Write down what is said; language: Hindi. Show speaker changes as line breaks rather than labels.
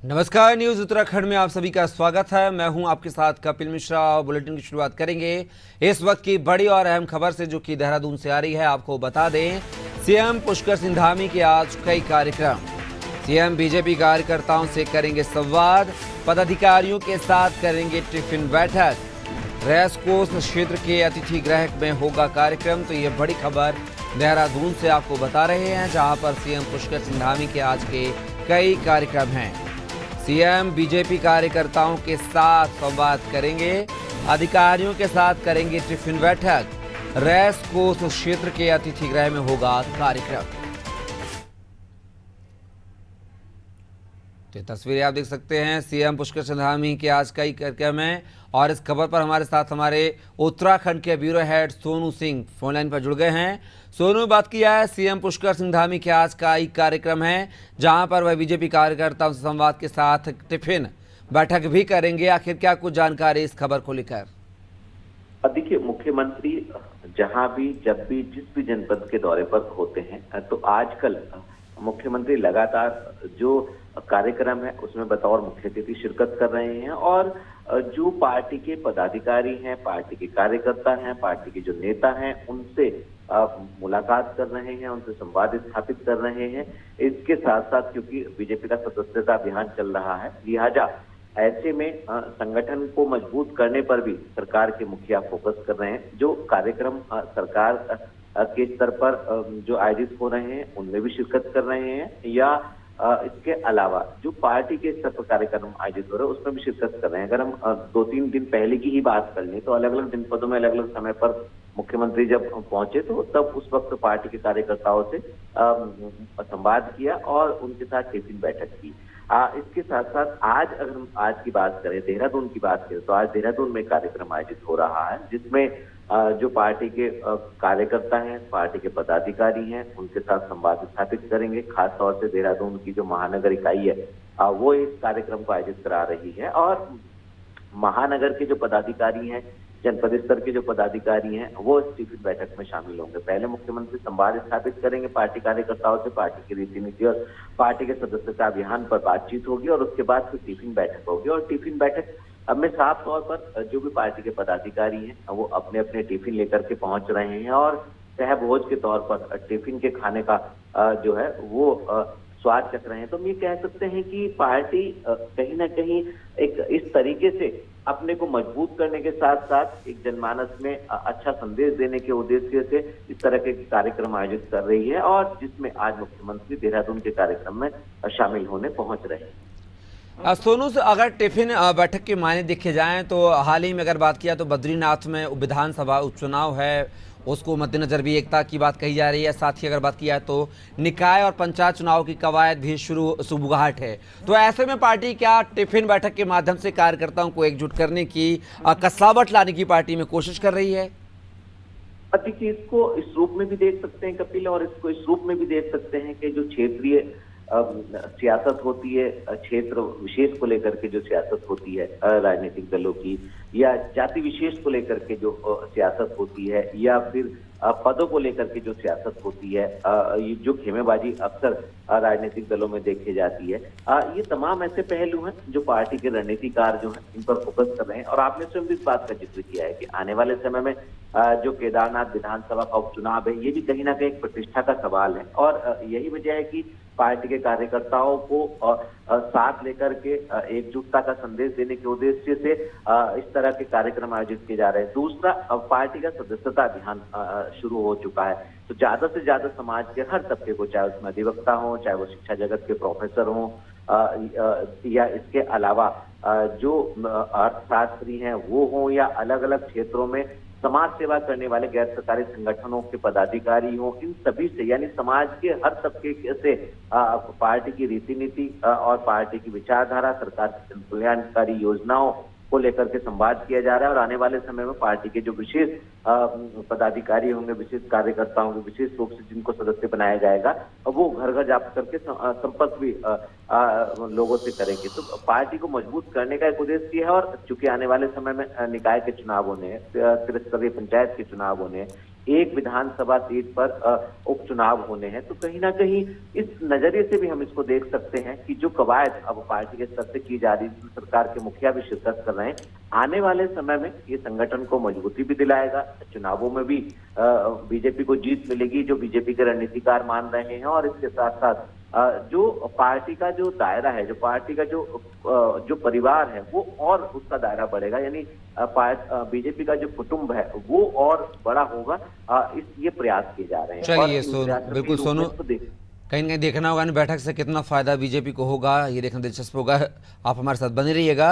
नमस्कार, न्यूज उत्तराखंड में आप सभी का स्वागत है। मैं हूं आपके साथ कपिल मिश्रा और बुलेटिन की शुरुआत करेंगे इस वक्त की बड़ी और अहम खबर से, जो कि देहरादून से आ रही है। आपको बता दें, सीएम पुष्कर सिंह धामी के आज कई कार्यक्रम। सीएम बीजेपी कार्यकर्ताओं से करेंगे संवाद, पदाधिकारियों के साथ करेंगे टिफिन बैठक। रेस कोर्स क्षेत्र के अतिथि गृह में होगा कार्यक्रम। तो ये बड़ी खबर देहरादून से आपको बता रहे हैं, जहां पर सीएम पुष्कर सिंह धामी के आज के कई कार्यक्रम हैं। सीएम बीजेपी कार्यकर्ताओं के साथ संवाद करेंगे, अधिकारियों के साथ करेंगे टिफिन बैठक। रेस कोर्स क्षेत्र के अतिथि गृह में होगा कार्यक्रम। तो तस्वीरें आप देख सकते हैं, सीएम पुष्कर सिंह धामी के आज कई कार्यक्रम हैं। और इस खबर पर हमारे साथ हमारे उत्तराखंड के bureau head Sonu Singh phone line पर जुड़ गए हैं। सोनू, बात किया है, सीएम पुष्कर सिंह धामी के आज का एक कार्यक्रम है, जहां पर वह बीजेपी कार्यकर्ताओं से संवाद के साथ टिफिन बैठक भी करेंगे। आखिर क्या कुछ जानकारी इस खबर को लेकर?
देखिए, मुख्यमंत्री जहां भी, जब भी, जिस भी जनपद के दौरे पर होते हैं, तो आजकल मुख्यमंत्री लगातार जो कार्यक्रम है उसमें बतौर मुख्य अतिथि शिरकत कर रहे हैं। और जो पार्टी के पदाधिकारी हैं, पार्टी के कार्यकर्ता हैं, पार्टी के जो नेता हैं, उनसे मुलाकात कर रहे हैं, उनसे संवाद स्थापित कर रहे हैं। इसके साथ साथ क्योंकि बीजेपी का सदस्यता अभियान चल रहा है, लिहाजा ऐसे में संगठन को मजबूत करने पर भी सरकार के मुखिया फोकस कर रहे हैं। जो कार्यक्रम सरकार के स्तर पर जो आयोजित हो रहे हैं उनमें भी शिरकत कर रहे हैं, या इसके अलावा जो पार्टी के स्तर पर कार्यक्रम आयोजित हो रहे हैं उसमें भी शिरकत कर रहे हैं। अगर हम 2-3 दिन पहले की ही बात कर लें तो अलग अलग जनपदों में अलग अलग समय पर मुख्यमंत्री जब पहुंचे तो तब उस वक्त पार्टी के कार्यकर्ताओं से संवाद किया और उनके साथ टिफिन बैठक की। इसके साथ साथ आज, अगर हम आज की बात करें, देहरादून की बात करें, तो आज देहरादून में कार्यक्रम आयोजित हो रहा है, जिसमें जो पार्टी के कार्यकर्ता हैं, पार्टी के पदाधिकारी हैं, उनके साथ संवाद स्थापित करेंगे। खास तौर से देहरादून की जो महानगर इकाई है वो इस कार्यक्रम को आयोजित करा रही है। और महानगर के जो पदाधिकारी हैं, जनपद स्तर के जो पदाधिकारी हैं, वो इस टिफिन बैठक में शामिल होंगे। पहले मुख्यमंत्री संवाद स्थापित करेंगे पार्टी कार्यकर्ताओं से, पार्टी की रीति नीति और पार्टी के सदस्यता अभियान पर बातचीत होगी, और उसके बाद फिर टिफिन बैठक होगी। और टिफिन बैठक अब में साफ तौर पर जो भी पार्टी के पदाधिकारी हैं वो अपने अपने टिफिन लेकर के पहुंच रहे हैं, और सहभोज के तौर पर टिफिन के खाने का जो है वो स्वाद चख रहे हैं। तो हम ये कह सकते हैं कि पार्टी कहीं ना कहीं एक इस तरीके से अपने को मजबूत करने के साथ साथ एक जनमानस में अच्छा संदेश देने के उद्देश्य से इस तरह के कार्यक्रम आयोजित कर रही है, और जिसमें आज मुख्यमंत्री देहरादून के कार्यक्रम में शामिल होने पहुंच रहे हैं।
सोनू से अगर टिफिन बैठक के मायने देखे जाएं तो हाल ही में अगर बात किया तो बद्रीनाथ में विधानसभा उपचुनाव है, उसको मद्देनजर भी एकता की बात कही जा रही है। साथ ही अगर बात किया तो निकाय और पंचायत चुनाव की कवायद भी सुबुगाहट है। तो ऐसे में पार्टी क्या टिफिन बैठक के माध्यम से कार्यकर्ताओं को एकजुट करने की, कसावट लाने की पार्टी में कोशिश कर रही है?
देखिए, इसको इस रूप में भी देख सकते हैं कपिल, और इसको इस रूप में भी देख सकते हैं कि जो क्षेत्रीय सियासत होती है, क्षेत्र विशेष को लेकर के जो सियासत होती है राजनीतिक दलों की, या जाति विशेष को लेकर के जो सियासत होती है, या फिर पदों को लेकर के जो सियासत होती है, ये जो खेमेबाजी अक्सर राजनीतिक दलों में देखी जाती है, ये तमाम ऐसे पहलू हैं जो पार्टी के रणनीतिकार जो हैं इन पर फोकस कर रहे हैं। और आपने स्वयं इस बात का जिक्र किया है कि आने वाले समय में जो केदारनाथ विधानसभा का उपचुनाव है, ये भी कहीं ना कहीं एक प्रतिष्ठा का सवाल है, और यही वजह है कि पार्टी के कार्यकर्ताओं को साथ लेकर के एकजुटता का संदेश देने के उद्देश्य से इस तरह के कार्यक्रम आयोजित किए जा रहे हैं। दूसरा, पार्टी का सदस्यता अभियान शुरू हो चुका है, तो ज्यादा से ज्यादा समाज के हर तबके को, चाहे उसमें अधिवक्ता हो, चाहे वो शिक्षा जगत के प्रोफेसर हो, या इसके अलावा जो अर्थशास्त्री हैं वो हो, या अलग अलग क्षेत्रों में समाज सेवा करने वाले गैर सरकारी संगठनों के पदाधिकारी हों, इन सभी से, यानी समाज के हर तबके से पार्टी की रीति नीति और पार्टी की विचारधारा, सरकार की कल्याणकारी योजनाओं को लेकर के संवाद किया जा रहा है। और आने वाले समय में पार्टी के जो विशेष पदाधिकारी होंगे, विशेष कार्यकर्ता होंगे, विशेष रूप से जिनको सदस्य बनाया जाएगा, वो घर घर जा करके संपर्क भी लोगों से करेंगे। तो पार्टी को मजबूत करने का एक उद्देश्य है। और चूंकि आने वाले समय में निकाय के चुनाव होने, त्रिस्तरीय पंचायत के चुनाव होने, एक विधानसभा सीट पर उपचुनाव होने हैं। तो कहीं ना कहीं इस नजरिए से भी हम इसको देख सकते हैं कि जो कवायद अब पार्टी के स्तर से की जा रही है, सरकार के मुखिया भी शिरकत कर रहे हैं, आने वाले समय में ये संगठन को मजबूती भी दिलाएगा। चुनावों में भी बीजेपी को जीत मिलेगी, जो बीजेपी के रणनीतिकार मान रहे हैं। और इसके साथ साथ जो पार्टी का जो दायरा है, जो पार्टी का जो परिवार है, वो और उसका दायरा बढ़ेगा। यानी बीजेपी का जो कुटुंब है वो और बड़ा होगा। ये प्रयास किए जा रहे हैं।
चलिए
और
बिल्कुल सोनू, कहीं ना कहीं देखना होगा बैठक से कितना फायदा बीजेपी को होगा, ये देखना दिलचस्प होगा। आप हमारे साथ बने रहिएगा।